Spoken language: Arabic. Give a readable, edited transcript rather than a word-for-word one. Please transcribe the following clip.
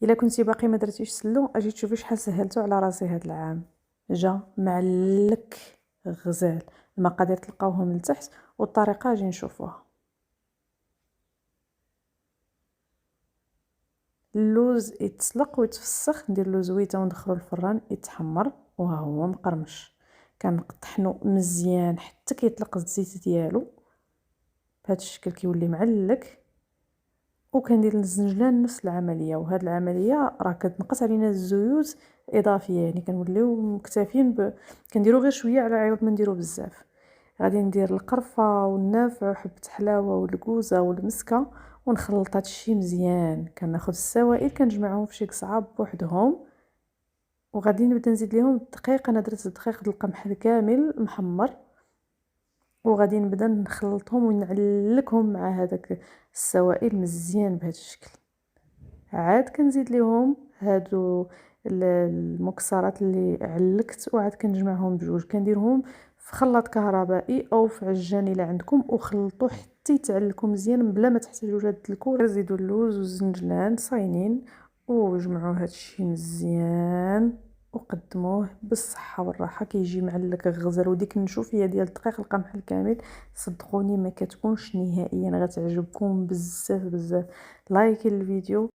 الا كنتي باقي ما درتيش سلو اجي تشوفي شحال سهلته على راسي هذا العام. جا معلك غزال. المقادير تلقاوهم لتحت والطريقه اجي نشوفوها. اللوز يتسلق ويتفسخ، ندير له زويته وندخلو الفران يتحمر وها هو مقرمش. كنطحنو مزيان حتى كيطلق الزيت ديالو بهذا الشكل، كيولي معلك. وكندير الزنجلان نفس العمليه، وهاد العمليه راه كتنقص علينا الزيوت اضافيه، يعني كنوليو مكتفين كنديرو غير شويه على عوض ما نديرو بزاف. غادي ندير القرفه والنافع وحبه حلاوه والكوزه والمسكه ونخلط هادشي مزيان. كناخذ السوائل كنجمعهم في شي قصعه بوحدهم، وغادي نبدا نزيد ليهم الدقيق. انا درت الدقيق د القمح الكامل محمر، وغادي نبدا نخلطهم ونعلكهم مع هذاك السوائل مزيان بهذا الشكل. عاد كنزيد ليهم هادو المكسرات اللي علكت، وعاد كنجمعهم بجوج. كنديرهم في خلاط كهربائي او في عجان الا عندكم، وخلطوا حتى يتعلكوا مزيان بلا ما تحتاجوا لا تدلكوا. زيدوا اللوز والزنجلان صاينين وجمعوا هادشي مزيان وقدموه بالصحه والراحه. كيجي معلك غزال، وديك النشوفيه ديال دقيق القمح الكامل صدقوني ما كتكونش نهائيا، غتعجبكم بزاف بزاف. لايكي الفيديو